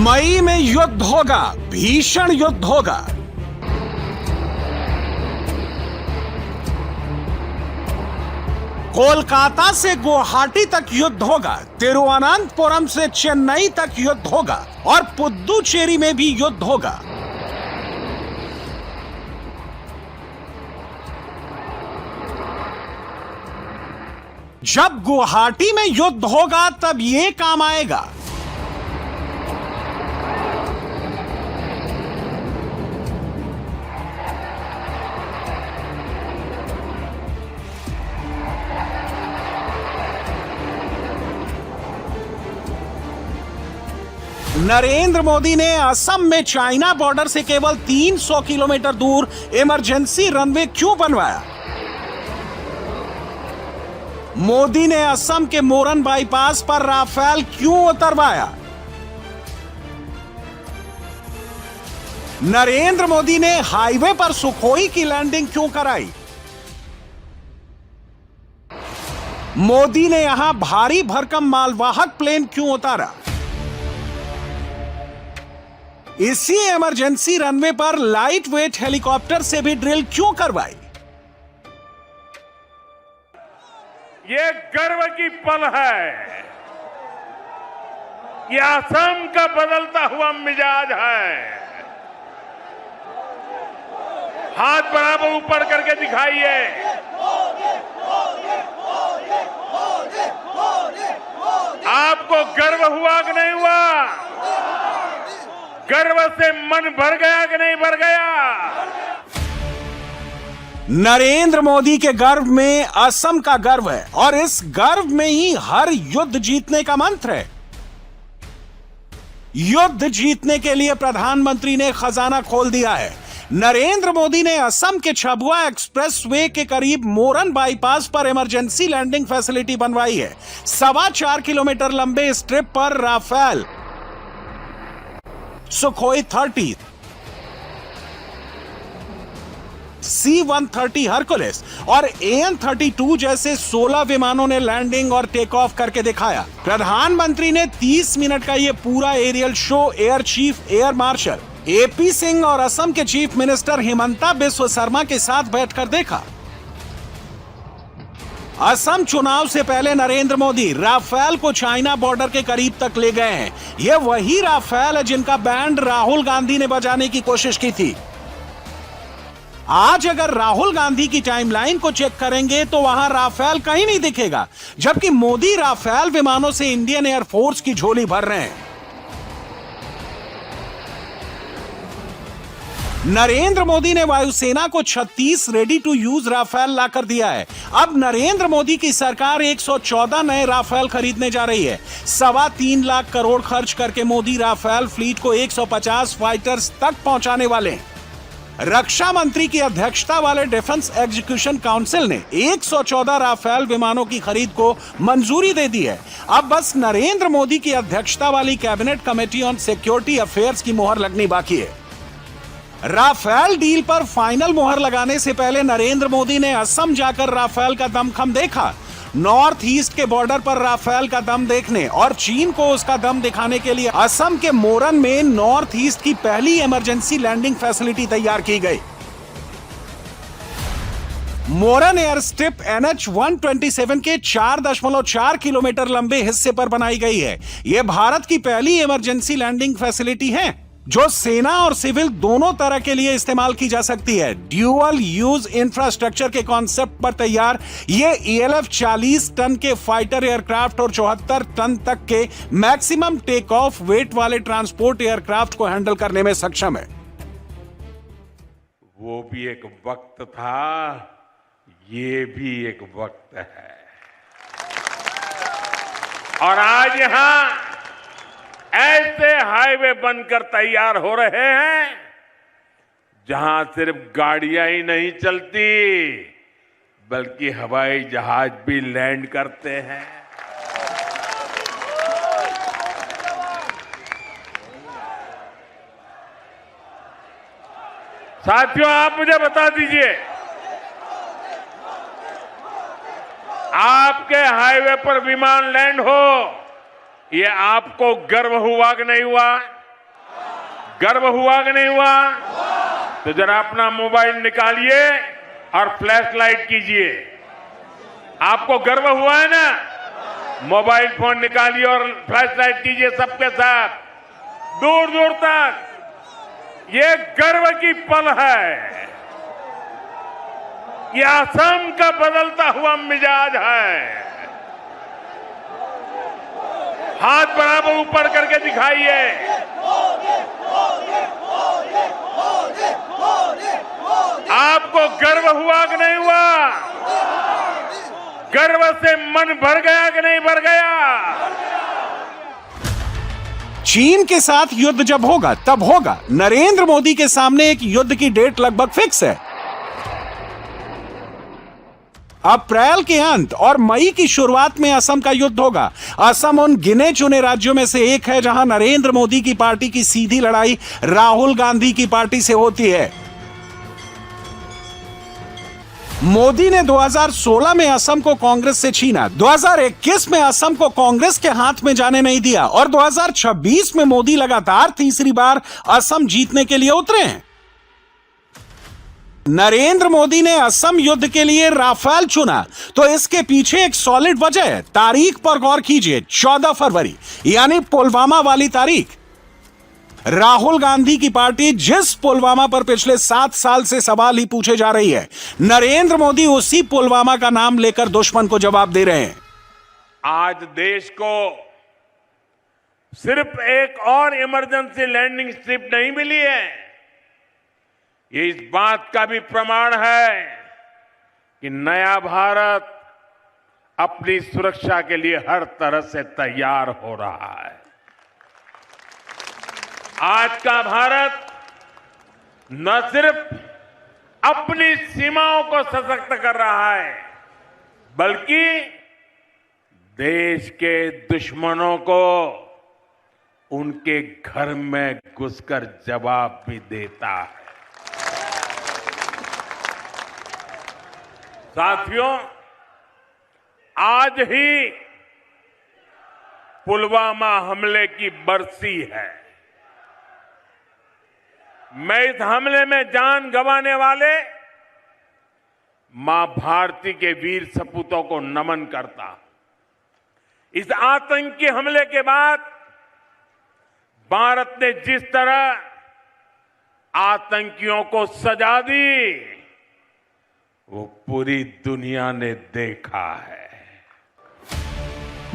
मई में युद्ध होगा, भीषण युद्ध होगा। कोलकाता से गुवाहाटी तक युद्ध होगा, तिरुवनंतपुरम से चेन्नई तक युद्ध होगा और पुद्दुचेरी में भी युद्ध होगा। जब गुवाहाटी में युद्ध होगा तब यह काम आएगा। नरेंद्र मोदी ने असम में चाइना बॉर्डर से केवल 300 किलोमीटर दूर इमरजेंसी रनवे क्यों बनवाया? मोदी ने असम के मोरन बाईपास पर राफेल क्यों उतरवाया? नरेंद्र मोदी ने हाईवे पर सुखोई की लैंडिंग क्यों कराई? मोदी ने यहां भारी भरकम मालवाहक प्लेन क्यों उतारा? इसी इमरजेंसी रनवे पर लाइट वेट हेलीकॉप्टर से भी ड्रिल क्यों करवाई? ये गर्व की पल है। ये असम का बदलता हुआ मिजाज है। हाथ बराबर ऊपर करके दिखाइए। आपको गर्व हुआ कि नहीं हुआ? गर्व से मन भर गया कि नहीं भर गया? नरेंद्र मोदी के गर्व में असम का गर्व है और इस गर्व में ही हर युद्ध जीतने का मंत्र है। युद्ध जीतने के लिए प्रधानमंत्री ने खजाना खोल दिया है। नरेंद्र मोदी ने असम के छबुआ एक्सप्रेसवे के करीब मोरन बाईपास पर इमरजेंसी लैंडिंग फैसिलिटी बनवाई है। 4.25 किलोमीटर लंबे इस ट्रिप पर राफेल, सुखोई 30, C-130 हरकुलिस और AN-32 जैसे 16 विमानों ने लैंडिंग और टेक ऑफ करके दिखाया। प्रधानमंत्री ने 30 मिनट का यह पूरा aerial show air chief air marshal AP Singh और असम के चीफ मिनिस्टर हिमंता बिस्व शर्मा के साथ बैठकर देखा। असम चुनाव से पहले नरेंद्र मोदी राफेल को चाइना बॉर्डर के करीब तक ले गए हैं। यह वही राफेल है जिनका बैंड राहुल गांधी ने बजाने की कोशिश की थी। आज अगर राहुल गांधी की टाइमलाइन को चेक करेंगे तो वहां राफेल कहीं नहीं दिखेगा, जबकि मोदी राफेल विमानों से इंडियन एयरफोर्स की झोली भर रहे हैं। नरेंद्र मोदी ने वायुसेना को 36 रेडी टू यूज राफेल लाकर दिया है। अब नरेंद्र मोदी की सरकार 114 नए राफेल खरीदने जा रही है। 3.25 लाख करोड़ खर्च करके मोदी राफेल फ्लीट को 150 फाइटर्स तक पहुंचाने वाले हैं। रक्षा मंत्री की अध्यक्षता वाले डिफेंस एग्जीक्यूशन काउंसिल ने 114 राफेल विमानों की खरीद को मंजूरी दे दी है। अब बस नरेंद्र मोदी की अध्यक्षता वाली cabinet committee on security affairs की मुहर लगनी बाकी है। राफेल डील पर फाइनल मुहर लगाने से पहले नरेंद्र मोदी ने असम जाकर राफेल का दमखम देखा। नॉर्थ ईस्ट के बॉर्डर पर राफेल का दम देखने और चीन को उसका दम दिखाने के लिए असम के मोरन में नॉर्थ ईस्ट की पहली इमरजेंसी लैंडिंग फैसिलिटी तैयार की गई। मोरन एयर स्ट्रिप NH-127 के 4.4 किलोमीटर लंबे हिस्से पर बनाई गई है। यह भारत की पहली इमरजेंसी लैंडिंग फैसिलिटी है जो सेना और सिविल दोनों तरह के लिए इस्तेमाल की जा सकती है। ड्यूअल यूज इंफ्रास्ट्रक्चर के कॉन्सेप्ट पर तैयार ये ELF 40 टन के फाइटर एयरक्राफ्ट और 74 टन तक के मैक्सिमम टेक ऑफ वेट वाले ट्रांसपोर्ट एयरक्राफ्ट को हैंडल करने में सक्षम है। वो भी एक वक्त था, ये भी एक वक्त है। और आज यहां ऐसे हाईवे बनकर तैयार हो रहे हैं जहां सिर्फ गाड़ियां ही नहीं चलती बल्कि हवाई जहाज भी लैंड करते हैं। साथियों, आप मुझे बता दीजिए, आपके हाईवे पर विमान लैंड हो, ये आपको गर्व हुआ कि नहीं हुआ? गर्व हुआ कि नहीं हुआ? तो जरा अपना मोबाइल निकालिए और फ्लैश लाइट कीजिए। आपको गर्व हुआ है ना? मोबाइल फोन निकालिए और फ्लैश लाइट कीजिए सबके साथ, दूर दूर तक। ये गर्व की पल है। ये असम का बदलता हुआ मिजाज है। हाथ बराबर ऊपर करके दिखाइए। आपको गर्व हुआ कि नहीं हुआ? गर्व से मन भर गया कि नहीं भर गया? चीन के साथ युद्ध जब होगा तब होगा। नरेंद्र मोदी के सामने एक युद्ध की डेट लगभग फिक्स है। अप्रैल के अंत और मई की शुरुआत में असम का युद्ध होगा। असम उन गिने चुने राज्यों में से एक है जहां नरेंद्र मोदी की पार्टी की सीधी लड़ाई राहुल गांधी की पार्टी से होती है। मोदी ने 2016 में असम को कांग्रेस से छीना, 2021 में असम को कांग्रेस के हाथ में जाने नहीं दिया और 2026 में मोदी लगातार तीसरी बार असम जीतने के लिए उतरे हैं। नरेंद्र मोदी ने असम युद्ध के लिए राफेल चुना तो इसके पीछे एक सॉलिड वजह है। तारीख पर गौर कीजिए, 14 फरवरी यानी पुलवामा वाली तारीख। राहुल गांधी की पार्टी जिस पुलवामा पर पिछले 7 साल से सवाल ही पूछे जा रही है, नरेंद्र मोदी उसी पुलवामा का नाम लेकर दुश्मन को जवाब दे रहे हैं। आज देश को सिर्फ एक और इमरजेंसी लैंडिंग स्ट्रिप नहीं मिली है, ये इस बात का भी प्रमाण है कि नया भारत अपनी सुरक्षा के लिए हर तरह से तैयार हो रहा है। आज का भारत न सिर्फ अपनी सीमाओं को सशक्त कर रहा है, बल्कि देश के दुश्मनों को उनके घर में घुसकर जवाब भी देता है। साथियों, आज ही पुलवामा हमले की बरसी है। मैं इस हमले में जान गंवाने वाले मां भारती के वीर सपूतों को नमन करता। इस आतंकी हमले के बाद भारत ने जिस तरह आतंकियों को सजा दी, वो पूरी दुनिया ने देखा है।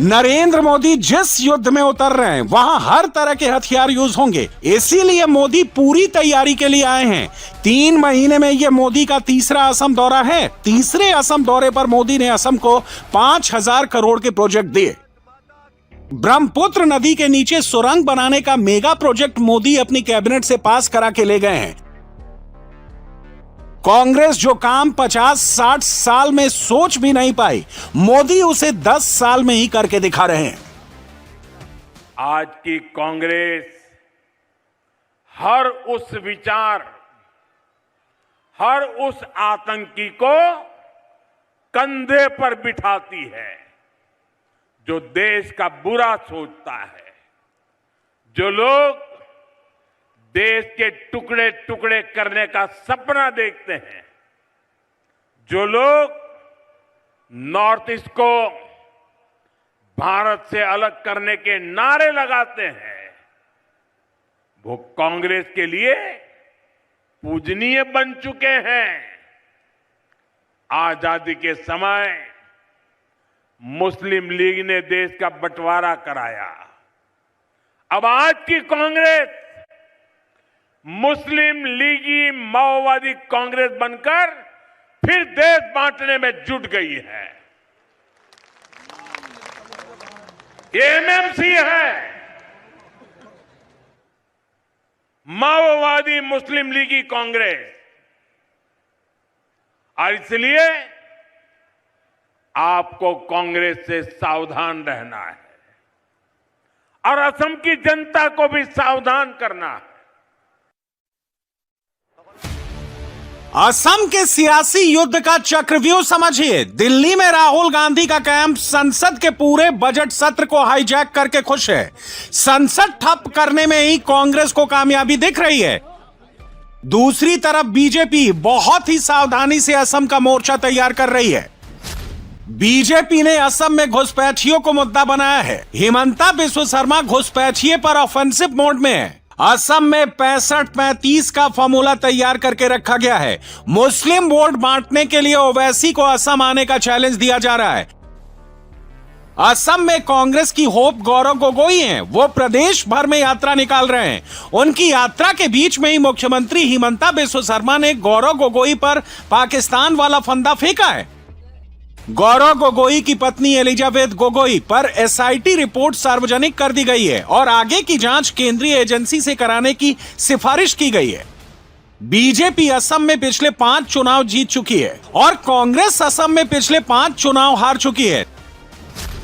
नरेंद्र मोदी जिस युद्ध में उतर रहे हैं वहां हर तरह के हथियार यूज होंगे, इसीलिए मोदी पूरी तैयारी के लिए आए हैं। 3 महीने में यह मोदी का तीसरा असम दौरा है। तीसरे असम दौरे पर मोदी ने असम को 5,000 करोड़ के प्रोजेक्ट दिए। ब्रह्मपुत्र नदी के नीचे सुरंग बनाने का मेगा प्रोजेक्ट मोदी अपनी कैबिनेट से पास करा के ले गए हैं। कांग्रेस जो काम 50-60 साल में सोच भी नहीं पाई, मोदी उसे 10 साल में ही करके दिखा रहे हैं। आज की कांग्रेस हर उस विचार, हर उस आतंकी को कंधे पर बिठाती है जो देश का बुरा सोचता है, जो लोग देश के टुकड़े टुकड़े करने का सपना देखते हैं, जो लोग नॉर्थ ईस्ट को भारत से अलग करने के नारे लगाते हैं, वो कांग्रेस के लिए पूजनीय बन चुके हैं। आजादी के समय मुस्लिम लीग ने देश का बंटवारा कराया। अब आज की कांग्रेस मुस्लिम लीगी माओवादी कांग्रेस बनकर फिर देश बांटने में जुट गई है। ये एमएमसी है, माओवादी मुस्लिम लीगी कांग्रेस। और इसलिए आपको कांग्रेस से सावधान रहना है और असम की जनता को भी सावधान करना है। असम के सियासी युद्ध का चक्रव्यूह समझिए। दिल्ली में राहुल गांधी का कैंप संसद के पूरे बजट सत्र को हाईजैक करके खुश है। संसद ठप करने में ही कांग्रेस को कामयाबी दिख रही है। दूसरी तरफ बीजेपी बहुत ही सावधानी से असम का मोर्चा तैयार कर रही है। बीजेपी ने असम में घुसपैठियों को मुद्दा बनाया है। हिमंता बिस्वा शर्मा घुसपैठिए पर ऑफेंसिव मोड में है। असम में 65-35 का फॉर्मूला तैयार करके रखा गया है। मुस्लिम वोट बांटने के लिए ओवैसी को असम आने का चैलेंज दिया जा रहा है। असम में कांग्रेस की होप गौरव गोगोई हैं। वो प्रदेश भर में यात्रा निकाल रहे हैं। उनकी यात्रा के बीच में ही मुख्यमंत्री हिमंता बिस्वा शर्मा ने गौरव गोगोई पर पाकिस्तान वाला फंदा फेंका है। गौरव गोगोई की पत्नी एलिजाबेथ गोगोई पर एसआईटी रिपोर्ट सार्वजनिक कर दी गई है और आगे की जांच केंद्रीय एजेंसी से कराने की सिफारिश की गई है। बीजेपी असम में पिछले 5 चुनाव जीत चुकी है और कांग्रेस असम में पिछले 5 चुनाव हार चुकी है।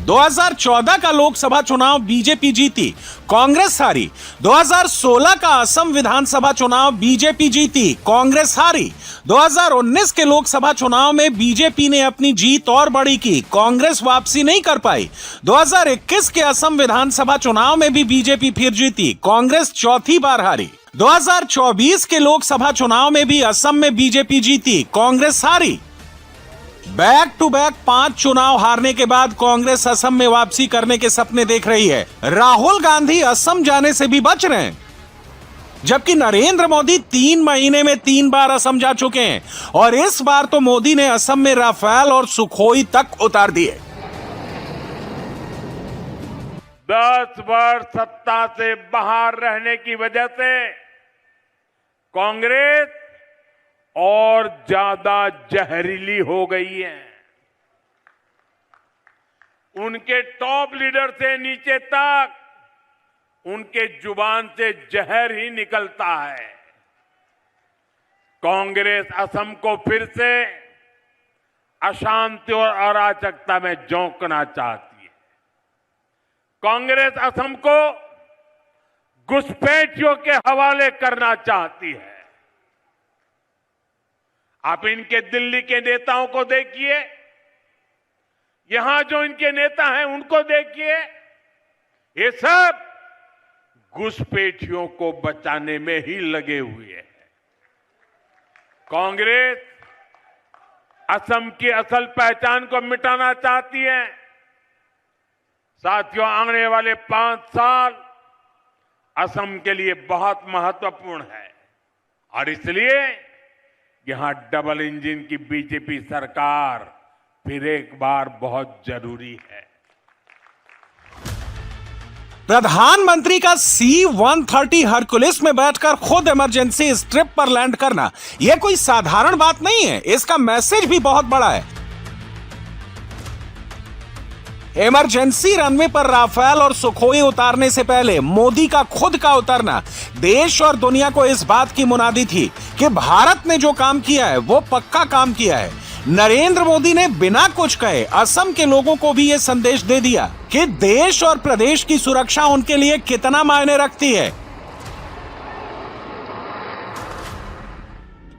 2014 का लोकसभा चुनाव बीजेपी जीती, कांग्रेस हारी। 2016 का असम विधानसभा चुनाव बीजेपी जीती, कांग्रेस हारी। 2019 के लोकसभा चुनाव में बीजेपी ने अपनी जीत और बड़ी की, कांग्रेस वापसी नहीं कर पाई। 2021 के असम विधानसभा चुनाव में भी बीजेपी फिर जीती, कांग्रेस चौथी बार हारी। 2024 के लोकसभा चुनाव में भी असम में बीजेपी जीती, कांग्रेस हारी। बैक टू बैक 5 चुनाव हारने के बाद कांग्रेस असम में वापसी करने के सपने देख रही है। राहुल गांधी असम जाने से भी बच रहे हैं, जबकि नरेंद्र मोदी 3 महीने में 3 बार असम जा चुके हैं और इस बार तो मोदी ने असम में राफेल और सुखोई तक उतार दिए। 10 वर्ष सत्ता से बाहर रहने की वजह से कांग्रेस और ज्यादा जहरीली हो गई है। उनके टॉप लीडर से नीचे तक उनके जुबान से जहर ही निकलता है। कांग्रेस असम को फिर से अशांति और अराजकता में झोंकना चाहती है। कांग्रेस असम को घुसपैठियों के हवाले करना चाहती है। आप इनके दिल्ली के नेताओं को देखिए, यहां जो इनके नेता हैं उनको देखिए, ये सब घुसपैठियों को बचाने में ही लगे हुए हैं। कांग्रेस असम की असल पहचान को मिटाना चाहती है। साथियों, आने वाले 5 साल असम के लिए बहुत महत्वपूर्ण है और इसलिए यहां डबल इंजन की बीजेपी सरकार फिर एक बार बहुत जरूरी है। प्रधानमंत्री का C-130 हरकुलिस में बैठकर खुद इमरजेंसी स्ट्रिप पर लैंड करना यह कोई साधारण बात नहीं है। इसका मैसेज भी बहुत बड़ा है। इमरजेंसी रनवे पर राफेल और सुखोई उतारने से पहले मोदी का खुद का उतरना देश और दुनिया को इस बात की मुनादी थी कि भारत ने जो काम किया है वो पक्का काम किया है। नरेंद्र मोदी ने बिना कुछ कहे असम के लोगों को भी ये संदेश दे दिया कि देश और प्रदेश की सुरक्षा उनके लिए कितना मायने रखती है।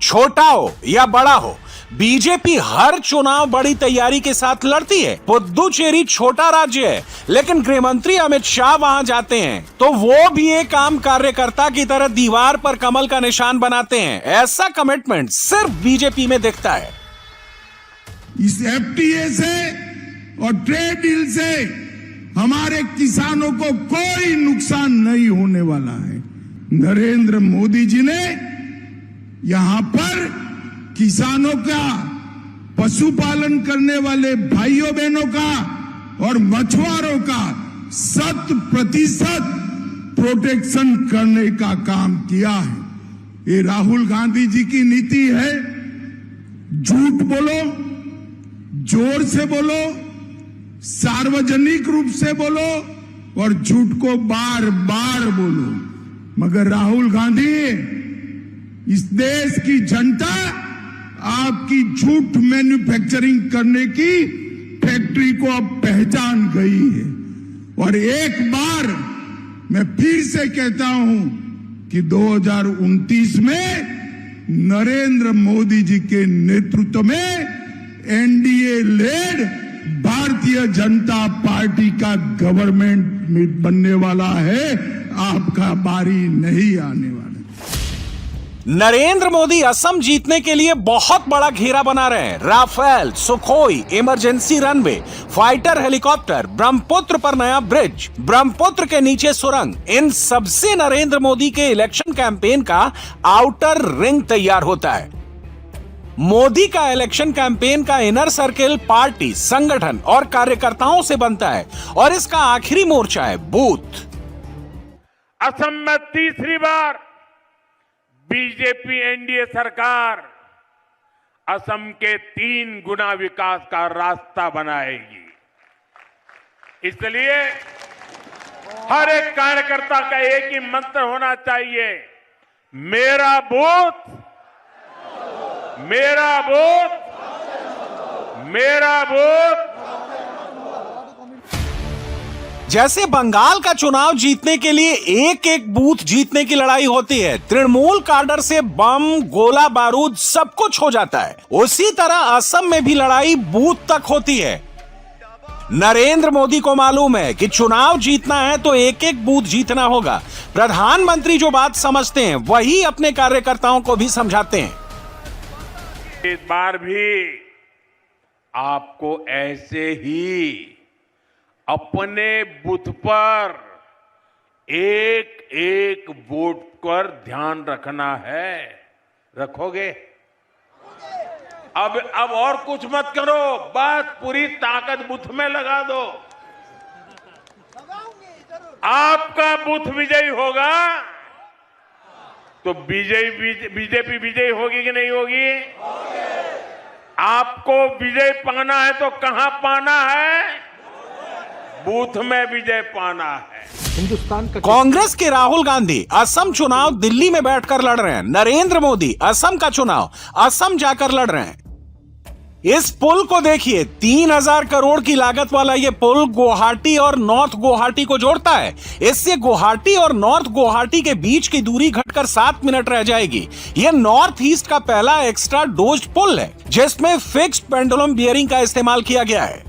छोटा हो या बड़ा हो, बीजेपी हर चुनाव बड़ी तैयारी के साथ लड़ती है। पुद्दुचेरी छोटा राज्य है, लेकिन गृहमंत्री अमित शाह वहां जाते हैं तो वो भी एक आम कार्यकर्ता की तरह दीवार पर कमल का निशान बनाते हैं। ऐसा कमिटमेंट सिर्फ बीजेपी में दिखता है। इस एफटीए से और ट्रेड डील से हमारे किसानों को कोई नुकसान नहीं होने वाला है। नरेंद्र मोदी जी ने यहां पर किसानों का, पशुपालन करने वाले भाइयों बहनों का और मछुआरों का 100% प्रोटेक्शन करने का काम किया है। ये राहुल गांधी जी की नीति है। झूठ बोलो, जोर से बोलो, सार्वजनिक रूप से बोलो और झूठ को बार बार बोलो, मगर राहुल गांधी, इस देश की जनता आपकी झूठ मैन्युफैक्चरिंग करने की फैक्ट्री को अब पहचान गई है। और एक बार मैं फिर से कहता हूं कि 2029 में नरेंद्र मोदी जी के नेतृत्व में NDA lead Bharatiya Janata party का गवर्नमेंट में बनने वाला है। आपका बारी नहीं आने वाला। नरेंद्र मोदी असम जीतने के लिए बहुत बड़ा घेरा बना रहे हैं। Rafale, Sukhoi, emergency runway, fighter helicopter, Brahmaputra पर नया ब्रिज, ब्रह्मपुत्र के नीचे सुरंग, इन सबसे नरेंद्र मोदी के इलेक्शन कैंपेन का आउटर रिंग तैयार होता है। मोदी का इलेक्शन कैंपेन का इनर सर्किल पार्टी, संगठन और कार्यकर्ताओं से बनता है और इसका आखिरी मोर्चा है बूथ। असम में तीसरी बार बीजेपी एनडीए सरकार असम के 3 गुना विकास का रास्ता बनाएगी। इसलिए हर एक कार्यकर्ता का एक ही मंत्र होना चाहिए, मेरा बूथ, मेरा बूथ, मेरा बूथ। जैसे बंगाल का चुनाव जीतने के लिए एक एक बूथ जीतने की लड़ाई होती है, तृणमूल काडर से बम, गोला बारूद सब कुछ हो जाता है, उसी तरह असम में भी लड़ाई बूथ तक होती है। नरेंद्र मोदी को मालूम है कि चुनाव जीतना है तो एक एक बूथ जीतना होगा। प्रधानमंत्री जो बात समझते हैं वही अपने कार्यकर्ताओं को भी समझाते हैं। इस बार भी आपको ऐसे ही अपने बूथ पर एक एक वोट पर ध्यान रखना है। रखोगे? अब और कुछ मत करो, बस पूरी ताकत बूथ में लगा दो। आपका बूथ विजयी होगा तो बीजेपी विजयी होगी कि नहीं होगी? आपको विजय पाना है तो कहां पाना है? बूथ में विजय पाना है। हिंदुस्तान का कांग्रेस के राहुल गांधी असम चुनाव दिल्ली में बैठकर लड़ रहे हैं। नरेंद्र मोदी असम का चुनाव असम जाकर लड़ रहे हैं। इस पुल को देखिए, 3000 करोड़ की लागत वाला ये पुल गुवाहाटी और नॉर्थ गुवाहाटी को जोड़ता है। इससे गुवाहाटी और नॉर्थ गुवाहाटी के बीच की दूरी घटकर 7 मिनट रह जाएगी। यह नॉर्थ ईस्ट का पहला एक्स्ट्रा डोज्ड पुल है जिसमें फिक्स्ड पेंडुलम बियरिंग का इस्तेमाल किया गया है।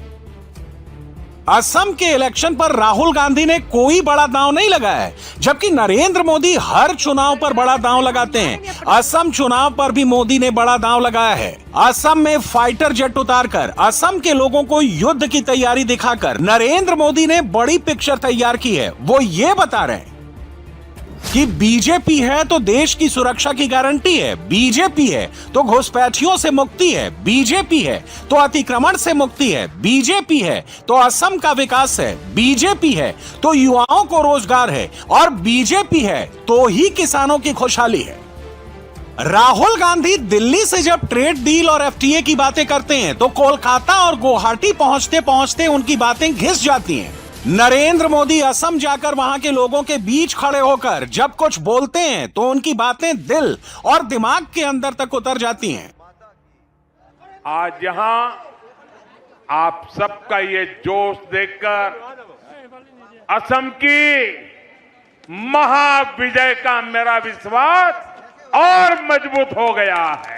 असम के इलेक्शन पर राहुल गांधी ने कोई बड़ा दांव नहीं लगाया है, जबकि नरेंद्र मोदी हर चुनाव पर बड़ा दांव लगाते हैं। असम चुनाव पर भी मोदी ने बड़ा दांव लगाया है। असम में फाइटर जेट उतारकर असम के लोगों को युद्ध की तैयारी दिखाकर नरेंद्र मोदी ने बड़ी पिक्चर तैयार की है। वो ये बता रहे हैं कि बीजेपी है तो देश की सुरक्षा की गारंटी है, बीजेपी है तो घुसपैठियों से मुक्ति है, बीजेपी है तो अतिक्रमण से मुक्ति है, बीजेपी है तो असम का विकास है, बीजेपी है तो युवाओं को रोजगार है और बीजेपी है तो ही किसानों की खुशहाली है। राहुल गांधी दिल्ली से जब ट्रेड डील और एफटीए की बातें करते हैं तो कोलकाता और गुवाहाटी पहुंचते पहुंचते उनकी बातें घिस जाती हैं। नरेंद्र मोदी असम जाकर वहां के लोगों के बीच खड़े होकर जब कुछ बोलते हैं तो उनकी बातें दिल और दिमाग के अंदर तक उतर जाती हैं। आज यहां आप सबका ये जोश देखकर असम की महाविजय का मेरा विश्वास और मजबूत हो गया है।